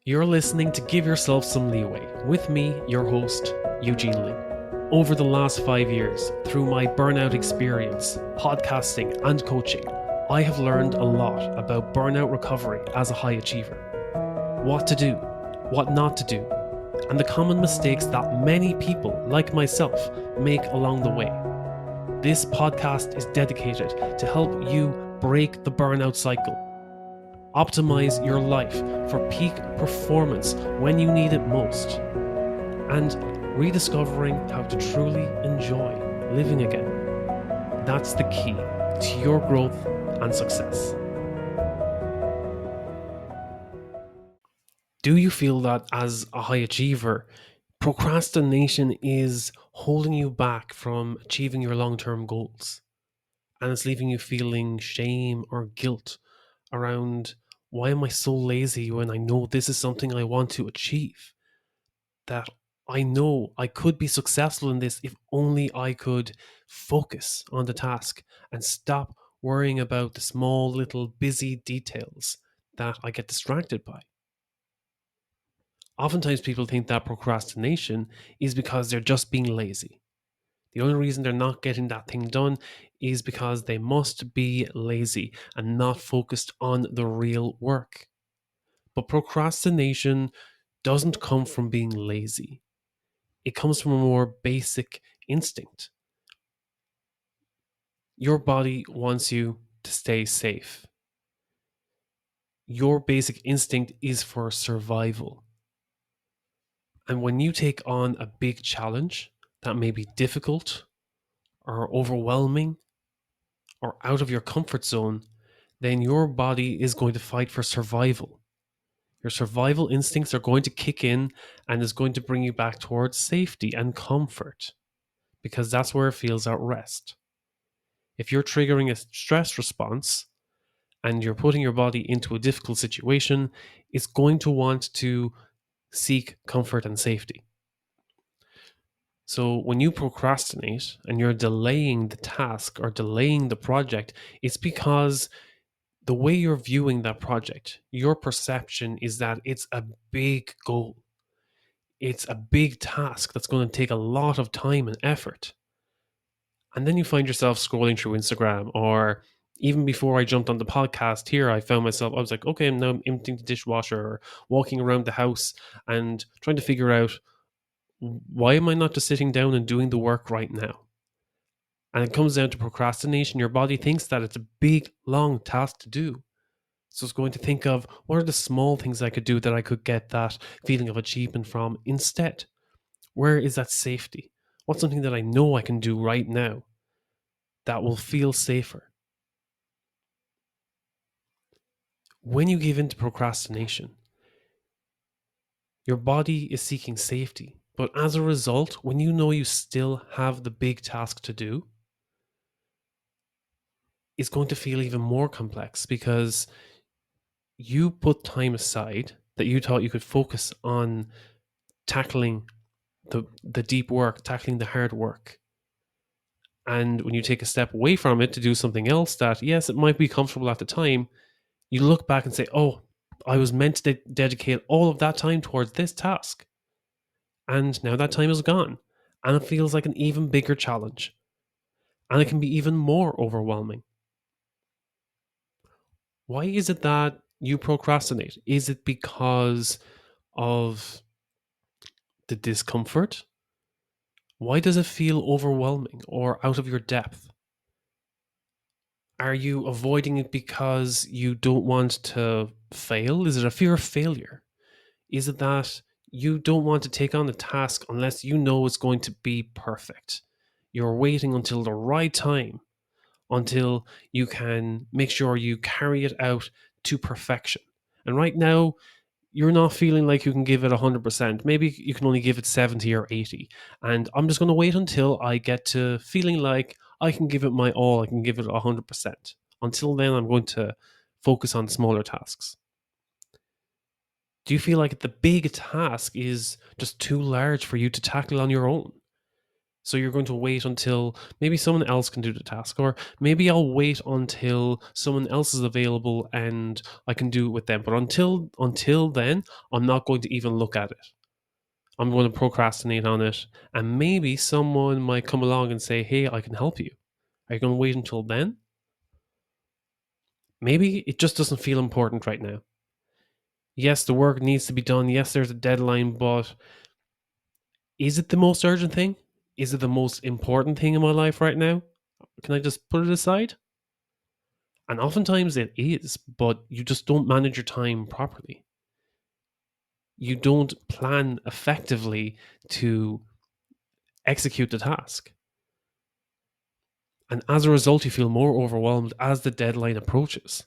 You're listening to Give Yourself Some Leeway with me, your host, Eugene Lee. Over the last 5 years, through my burnout experience, podcasting, and coaching, I have learned a lot about burnout recovery as a high achiever. What to do, what not to do, and the common mistakes that many people, like myself, make along the way. This podcast is dedicated to help you break the burnout cycle. Optimize your life for peak performance when you need it most, and rediscovering how to truly enjoy living again. That's the key to your growth and success. Do you feel that as a high achiever, procrastination is holding you back from achieving your long-term goals? And it's leaving you feeling shame or guilt around, why am I so lazy when I know this is something I want to achieve? That I know I could be successful in this if only I could focus on the task and stop worrying about the small little busy details that I get distracted by. Oftentimes people think that procrastination is because they're just being lazy. The only reason they're not getting that thing done is because they must be lazy and not focused on the real work. But procrastination doesn't come from being lazy. It comes from a more basic instinct. Your body wants you to stay safe. Your basic instinct is for survival. And when you take on a big challenge that may be difficult or overwhelming or out of your comfort zone, then your body is going to fight for survival. Your survival instincts are going to kick in and is going to bring you back towards safety and comfort, because that's where it feels at rest. If you're triggering a stress response and you're putting your body into a difficult situation, it's going to want to seek comfort and safety. So when you procrastinate and you're delaying the task or delaying the project, it's because the way you're viewing that project, your perception is that it's a big goal. It's a big task that's going to take a lot of time and effort. And then you find yourself scrolling through Instagram, or even before I jumped on the podcast here, I found myself, I was like, okay, I'm now emptying the dishwasher or walking around the house and trying to figure out, why am I not just sitting down and doing the work right now? And it comes down to procrastination. Your body thinks that it's a big, long task to do. So it's going to think of, what are the small things I could do that I could get that feeling of achievement from instead? Where is that safety? What's something that I know I can do right now that will feel safer? When you give in to procrastination, your body is seeking safety. But as a result, when you know you still have the big task to do, it's going to feel even more complex, because you put time aside that you thought you could focus on tackling the deep work, tackling the hard work. And when you take a step away from it to do something else that, yes, it might be comfortable at the time, you look back and say, oh, I was meant to dedicate all of that time towards this task. And now that time is gone. And it feels like an even bigger challenge. And it can be even more overwhelming. Why is it that you procrastinate? Is it because of the discomfort? Why does it feel overwhelming or out of your depth? Are you avoiding it because you don't want to fail? Is it a fear of failure? Is it that you don't want to take on the task unless you know it's going to be perfect? You're waiting until the right time, until you can make sure you carry it out to perfection. And right now, you're not feeling like you can give it 100%. Maybe you can only give it 70 or 80. And I'm just going to wait until I get to feeling like I can give it my all. I can give it 100%. Until then, I'm going to focus on smaller tasks. Do you feel like the big task is just too large for you to tackle on your own? So you're going to wait until maybe someone else can do the task, or maybe I'll wait until someone else is available and I can do it with them. But until then, I'm not going to even look at it. I'm going to procrastinate on it, and maybe someone might come along and say, "Hey, I can help you." Are you going to wait until then? Maybe it just doesn't feel important right now. Yes, the work needs to be done. Yes, there's a deadline, but is it the most urgent thing? Is it the most important thing in my life right now? Can I just put it aside? And oftentimes it is, but you just don't manage your time properly. You don't plan effectively to execute the task. And as a result, you feel more overwhelmed as the deadline approaches.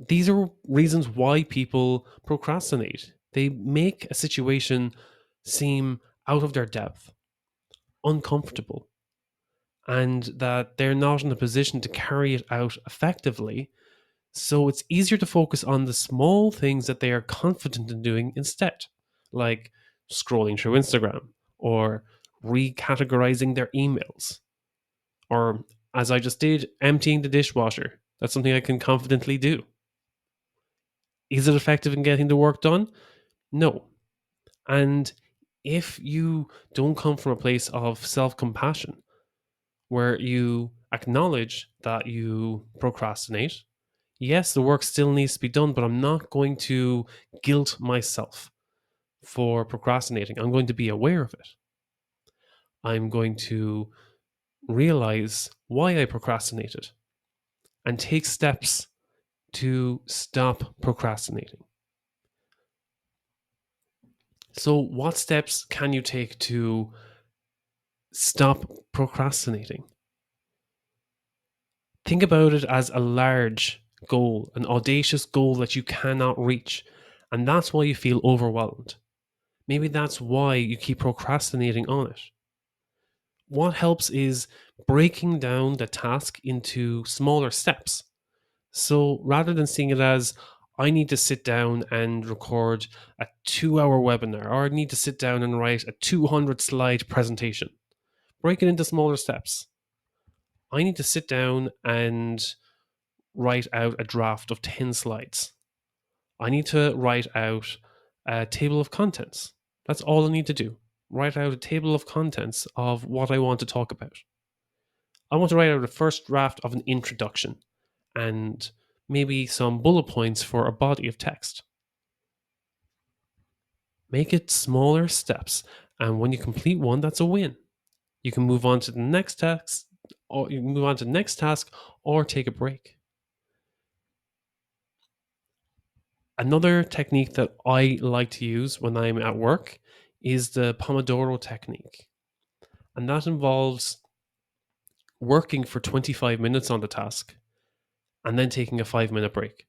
These are reasons why people procrastinate. They make a situation seem out of their depth, uncomfortable, and that they're not in a position to carry it out effectively. So it's easier to focus on the small things that they are confident in doing instead, like scrolling through Instagram or recategorizing their emails, or as I just did, emptying the dishwasher. That's something I can confidently do. Is it effective in getting the work done? No. And if you don't come from a place of self compassion, where you acknowledge that you procrastinate, yes, the work still needs to be done, but I'm not going to guilt myself for procrastinating. I'm going to be aware of it. I'm going to realize why I procrastinated and take steps to stop procrastinating. So, what steps can you take to stop procrastinating? Think about it as a large goal, an audacious goal that you cannot reach. And that's why you feel overwhelmed. Maybe that's why you keep procrastinating on it. What helps is breaking down the task into smaller steps. So rather than seeing it as, I need to sit down and record a 2 hour webinar, or I need to sit down and write a 200 slide presentation, break it into smaller steps. I need to sit down and write out a draft of 10 slides. I need to write out a table of contents. That's all I need to do. Write out a table of contents of what I want to talk about. I want to write out a first draft of an introduction and maybe some bullet points for a body of text. Make it smaller steps, and when you complete one, that's a win. You can move on to the next task, or take a break. Another technique that I like to use when I'm at work is the Pomodoro technique. And that involves working for 25 minutes on the task and then taking a 5 minute break.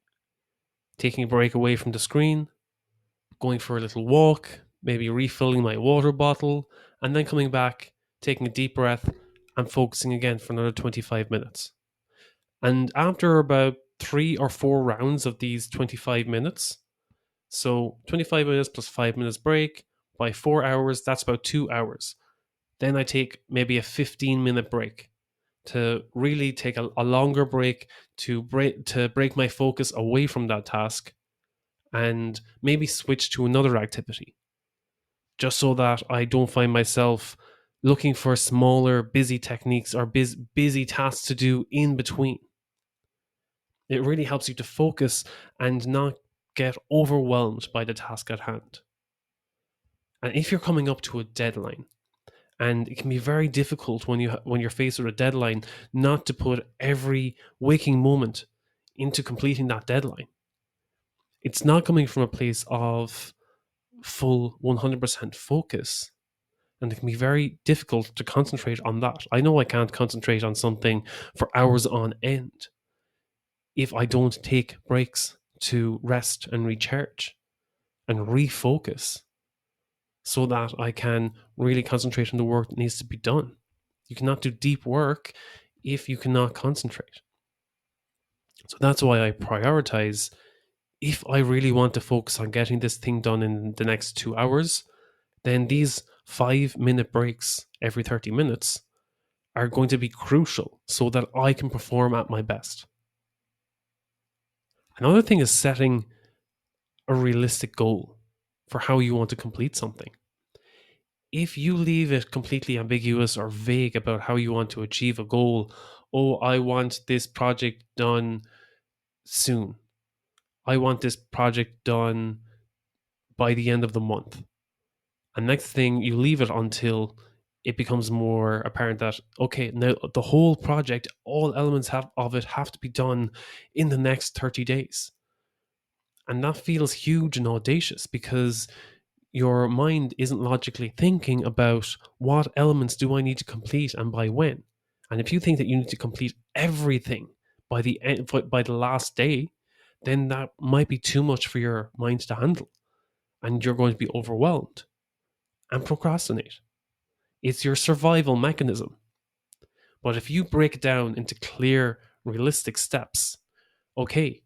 Taking a break away from the screen, going for a little walk, maybe refilling my water bottle, and then coming back, taking a deep breath, and focusing again for another 25 minutes. And after about 3 or 4 rounds of these 25 minutes, so 25 minutes plus 5 minutes break, by 4 hours, that's about 2 hours. Then I take maybe a 15-minute break to really take a longer break to break my focus away from that task and maybe switch to another activity, just so that I don't find myself looking for smaller busy techniques or busy tasks to do in between. It really helps you to focus and not get overwhelmed by the task at hand. And if you're coming up to a deadline, and it can be very difficult when you're faced with a deadline not to put every waking moment into completing that deadline. It's not coming from a place of full 100% focus, and it can be very difficult to concentrate on that. I know I can't concentrate on something for hours on end if I don't take breaks to rest and recharge and refocus, so that I can really concentrate on the work that needs to be done. You cannot do deep work if you cannot concentrate. So that's why I prioritize, if I really want to focus on getting this thing done in the next 2 hours, then these 5-minute breaks every 30 minutes are going to be crucial so that I can perform at my best. Another thing is setting a realistic goal for how you want to complete something. If you leave it completely ambiguous or vague about how you want to achieve a goal, oh, I want this project done soon. I want this project done by the end of the month. And next thing, you leave it until it becomes more apparent that, okay, now the whole project, all elements of it have to be done in the next 30 days. And that feels huge and audacious because your mind isn't logically thinking about what elements do I need to complete and by when. And if you think that you need to complete everything by the end, by the last day, then that might be too much for your mind to handle, and you're going to be overwhelmed and procrastinate. It's your survival mechanism. But if you break it down into clear, realistic steps, okay,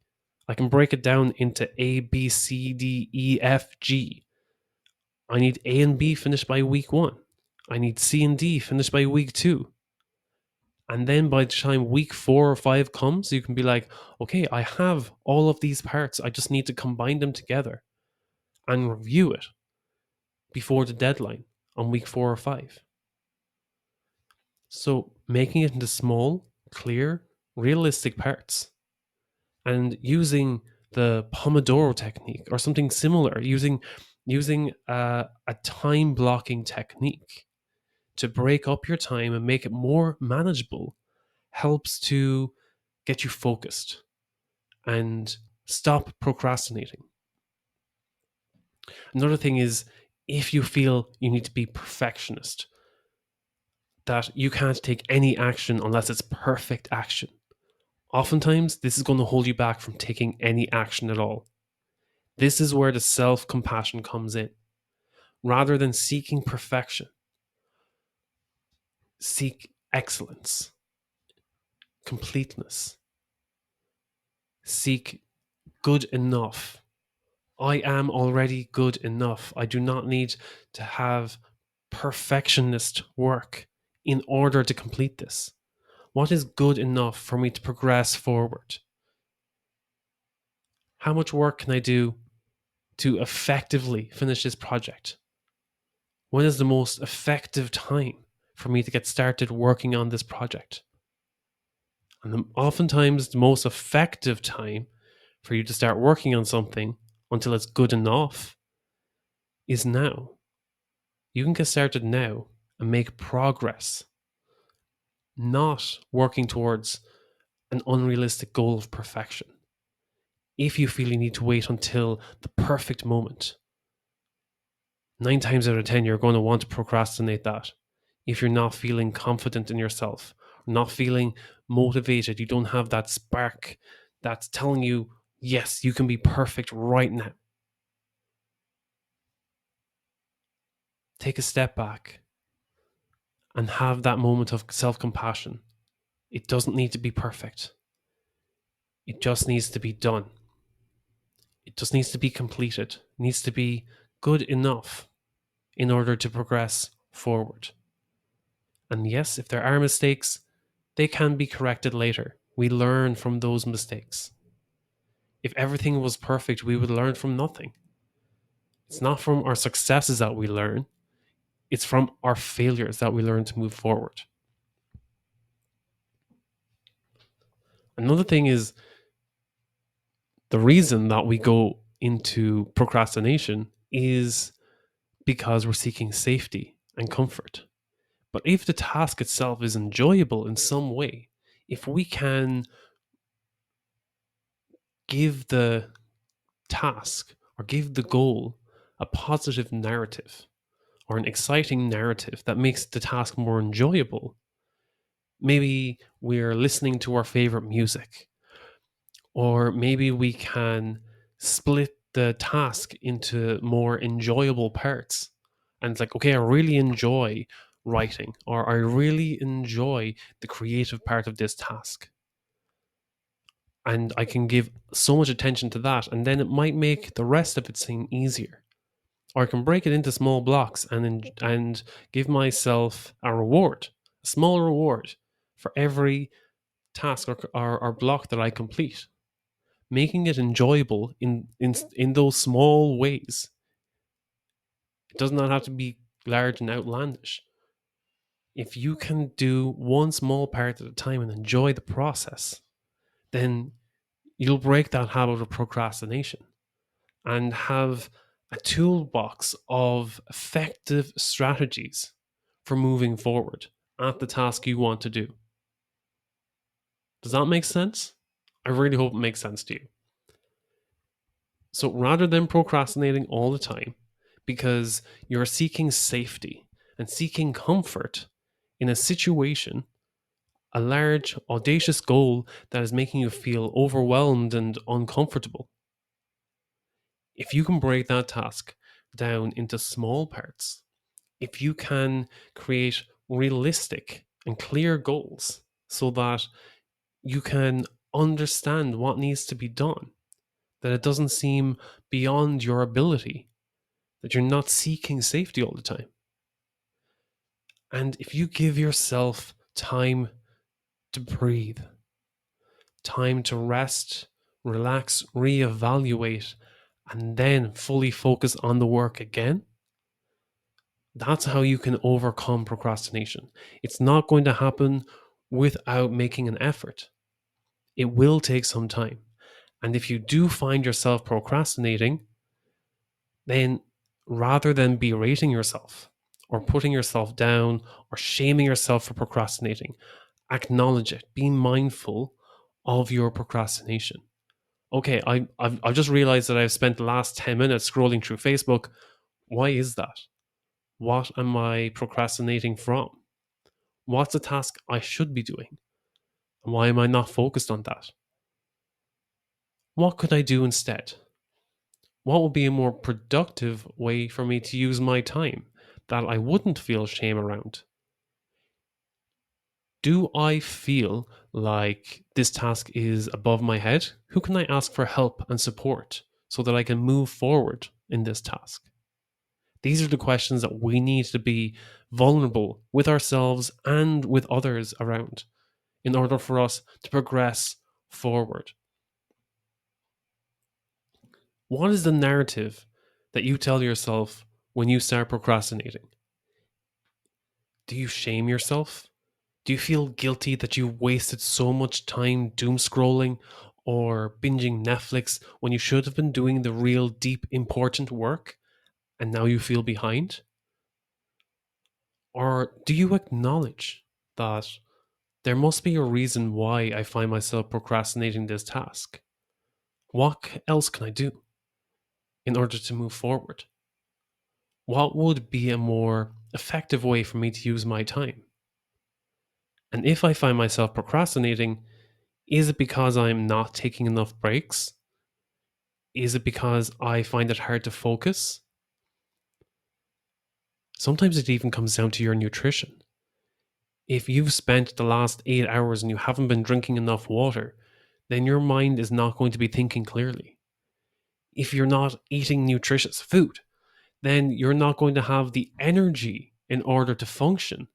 I can break it down into A, B, C, D, E, F, G. I need A and B finished by week 1. I need C and D finished by week 2. And then by the time week 4 or 5 comes, you can be like, okay, I have all of these parts. I just need to combine them together and review it before the deadline on week 4 or 5. So making it into small, clear, realistic parts and using the Pomodoro technique or something similar, using a time blocking technique to break up your time and make it more manageable helps to get you focused and stop procrastinating. Another thing is, if you feel you need to be perfectionist, that you can't take any action unless it's perfect action. Oftentimes, this is going to hold you back from taking any action at all. This is where the self-compassion comes in. Rather than seeking perfection, seek excellence, completeness, seek good enough. I am already good enough. I do not need to have perfectionist work in order to complete this. What is good enough for me to progress forward? How much work can I do to effectively finish this project? When is the most effective time for me to get started working on this project? And oftentimes, the most effective time for you to start working on something until it's good enough is now. You can get started now and make progress, not working towards an unrealistic goal of perfection. If you feel you need to wait until the perfect moment, 9 times out of 10, you're going to want to procrastinate that. If you're not feeling confident in yourself, not feeling motivated, you don't have that spark that's telling you, yes, you can be perfect right now. Take a step back and have that moment of self-compassion. It doesn't need to be perfect. It just needs to be done. It just needs to be completed. It needs to be good enough in order to progress forward. And yes, if there are mistakes, they can be corrected later. We learn from those mistakes. If everything was perfect, we would learn from nothing. It's not from our successes that we learn, it's from our failures that we learn to move forward. Another thing is, the reason that we go into procrastination is because we're seeking safety and comfort. But if the task itself is enjoyable in some way, if we can give the task or give the goal a positive narrative or an exciting narrative that makes the task more enjoyable, maybe we're listening to our favorite music, or maybe we can split the task into more enjoyable parts. And it's like, okay, I really enjoy writing, or I really enjoy the creative part of this task. And I can give so much attention to that, and then it might make the rest of it seem easier. Or I can break it into small blocks and give myself a reward, a small reward for every task or block that I complete, making it enjoyable in those small ways. It does not have to be large and outlandish. If you can do one small part at a time and enjoy the process, then you'll break that habit of procrastination and have a toolbox of effective strategies for moving forward at the task you want to do. Does that make sense? I really hope it makes sense to you. So rather than procrastinating all the time because you're seeking safety and seeking comfort in a situation, a large, audacious goal that is making you feel overwhelmed and uncomfortable, if you can break that task down into small parts, if you can create realistic and clear goals so that you can understand what needs to be done, that it doesn't seem beyond your ability, that you're not seeking safety all the time. And if you give yourself time to breathe, time to rest, relax, reevaluate, and then fully focus on the work again, that's how you can overcome procrastination. It's not going to happen without making an effort. It will take some time. And if you do find yourself procrastinating, then rather than berating yourself or putting yourself down or shaming yourself for procrastinating, acknowledge it. Be mindful of your procrastination. Okay, I've just realized that I've spent the last 10 minutes scrolling through Facebook. Why is that? What am I procrastinating from? What's a task I should be doing? And why am I not focused on that? What could I do instead? What would be a more productive way for me to use my time that I wouldn't feel shame around? Do I feel like this task is above my head? Who can I ask for help and support so that I can move forward in this task? These are the questions that we need to be vulnerable with ourselves and with others around in order for us to progress forward. What is the narrative that you tell yourself when you start procrastinating? Do you shame yourself? Do you feel guilty that you wasted so much time doom scrolling or binging Netflix when you should have been doing the real deep important work and now you feel behind? Or do you acknowledge that there must be a reason why I find myself procrastinating this task? What else can I do in order to move forward? What would be a more effective way for me to use my time? And if I find myself procrastinating, is it because I'm not taking enough breaks? Is it because I find it hard to focus? Sometimes it even comes down to your nutrition. If you've spent the last 8 hours and you haven't been drinking enough water, then your mind is not going to be thinking clearly. If you're not eating nutritious food, then you're not going to have the energy in order to function.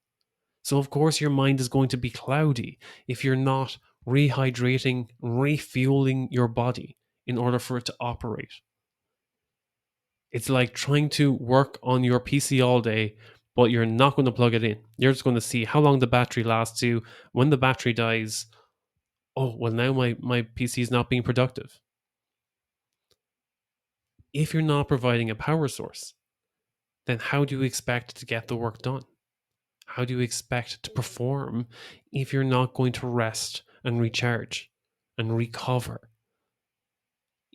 So, of course, your mind is going to be cloudy if you're not rehydrating, refueling your body in order for it to operate. It's like trying to work on your PC all day, but you're not going to plug it in. You're just going to see how long the battery lasts you. When the battery dies, oh, well, now my PC is not being productive. If you're not providing a power source, then how do you expect to get the work done? How do you expect to perform if you're not going to rest and recharge and recover?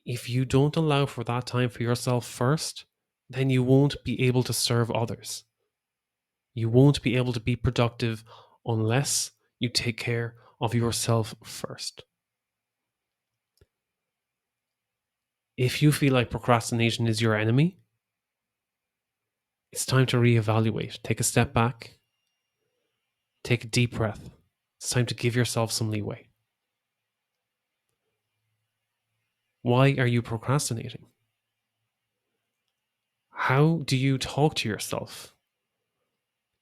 If you don't allow for that time for yourself first, then you won't be able to serve others. You won't be able to be productive unless you take care of yourself first. If you feel like procrastination is your enemy, it's time to reevaluate. Take a step back, take a deep breath. It's time to give yourself some leeway. Why are you procrastinating? How do you talk to yourself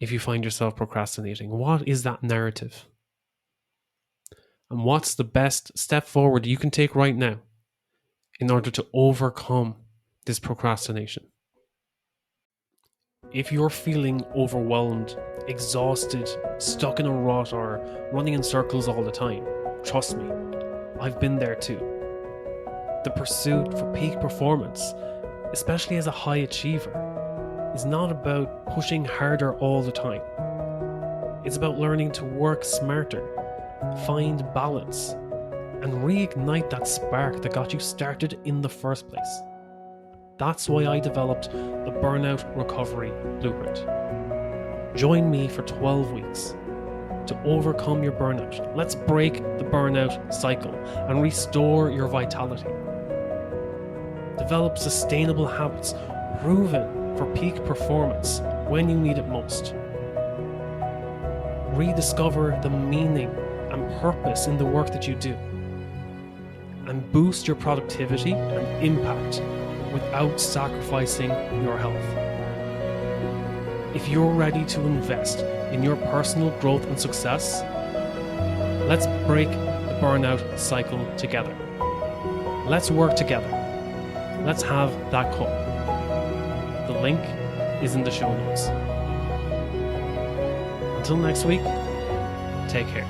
if you find yourself procrastinating? What is that narrative? And what's the best step forward you can take right now in order to overcome this procrastination? If you're feeling overwhelmed, exhausted, stuck in a rut, or running in circles all the time, trust me, I've been there too. The pursuit for peak performance, especially as a high achiever, is not about pushing harder all the time. It's about learning to work smarter, find balance, and reignite that spark that got you started in the first place. That's why I developed the Burnout Recovery Blueprint. Join me for 12 weeks to overcome your burnout. Let's break the burnout cycle and restore your vitality. Develop sustainable habits proven for peak performance when you need it most. Rediscover the meaning and purpose in the work that you do. And boost your productivity and impact without sacrificing your health. If you're ready to invest in your personal growth and success, let's break the burnout cycle together. Let's work together. Let's have that call. The link is in the show notes. Until next week, take care.